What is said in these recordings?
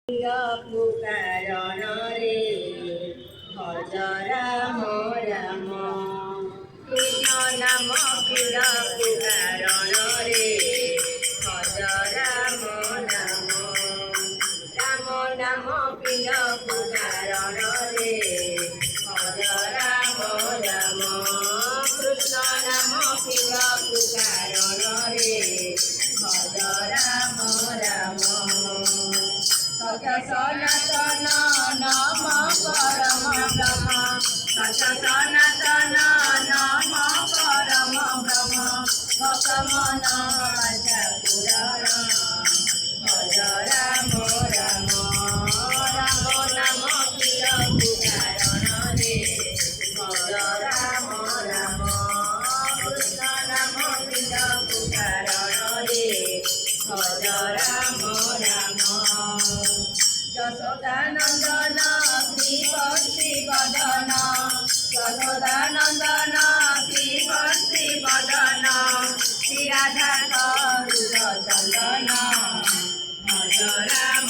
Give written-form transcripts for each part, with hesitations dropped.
পুকারণ রে ভজ রাম রাম কৃষ্ণ নাম প্রিয় পুকারণ রে ভজ রাম রাম রাম নাম প্রিয় পুকারণ রে ভজ রাম রাম কৃষ্ণ নাম প্রিয় পুকারণ রে ভজ রাম রাম সনাতন নম পরম ব্রহ্ম সনাতন নম পরম ব্রহ্ম ভগমন পুরাণ ভজ রাম রাম রাম নাম প্রিয় পুরাণ রে ভজ রাম রাম কৃষ্ণ নাম প্রিয় পুরাণ রে ভজ রাম রাম যশোদানন্দন শ্রী বদন যশোদানন্দন শ্রী বদন শ্রী রাধা তরুণ চন্দন ভজ রাম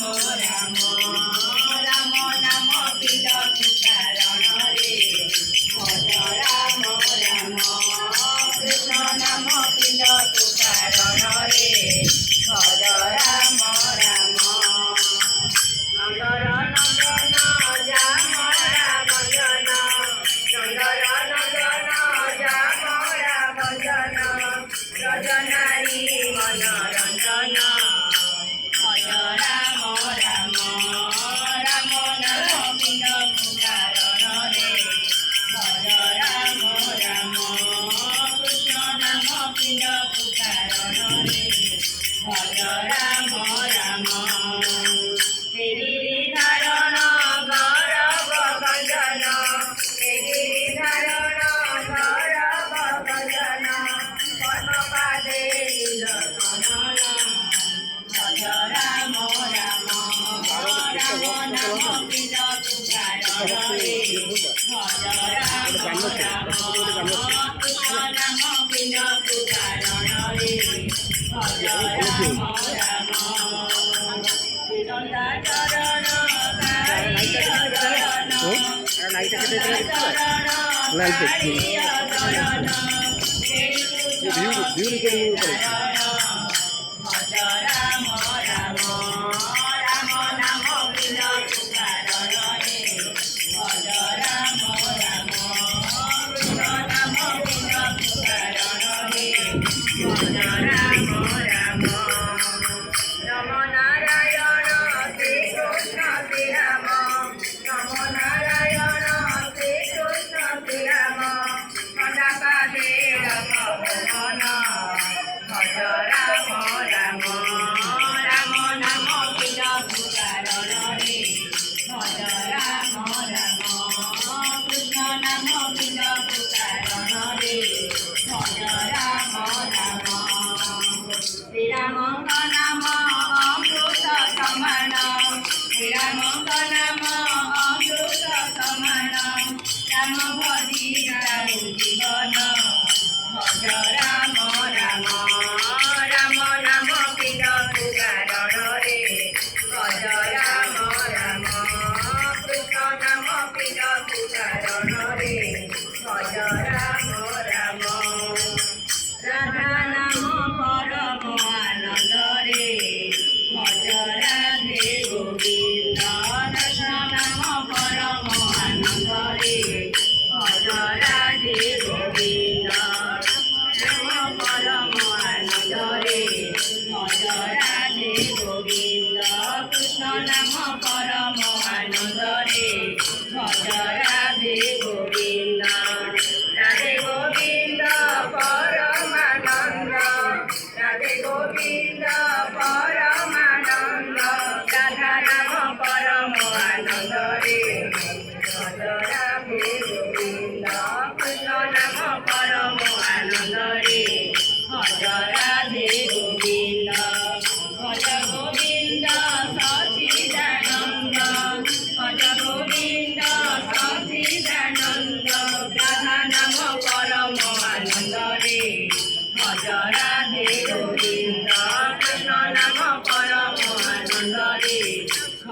রাম রাম নাম প্রিয় পুকারণ রে ভজ রাম রাম কৃষ্ণ নাম প্রিয় পুকারণ রে ভজ রাম রাম নন্দর নন্দন যামরা ভজন নন্দর নন্দন যামরা ভজন রজনারি মনোরঞ্জন ভজ রাম রাম রাম নাম প্রিয় পুকারণ রে ভজ রাম রাম কৃষ্ণ নাম প্রিয় পুকারণ রে ভজ রাম রাম ধারণ গৌরব ভজন ধারণ গৌরব ভজন পদ্মপাদে লীলকনন ভজ রাম রাম রাম নাম প্রিয় পুকারণ রে ভজ রাম রাম কৃষ্ণ নাম প্রিয় পুকারণ রে ভজ রাম রাম চরণ ভজ রাম রাম রাম নাম প্রিয় পুকারণ রে ভজ রাম রাম কৃষ্ণ নাম প্রিয় পুকারণ রে ভজ রাম রাম নম নারায়ণ শ্রী কৃষ্ণ শ্রী রাম নম নারায়ণ শ্রী কৃষ্ণ শ্রী রাম সদাপাদে রমণ ভজ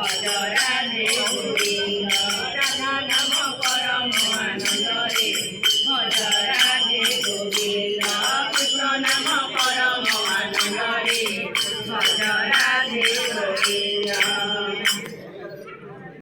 ভজ রাধে গোবিন্দ রাধা নাম পরম আনন্দরে ভজ রাধে গোবিন্দ কৃষ্ণ নাম পরম আনন্দরে ভজ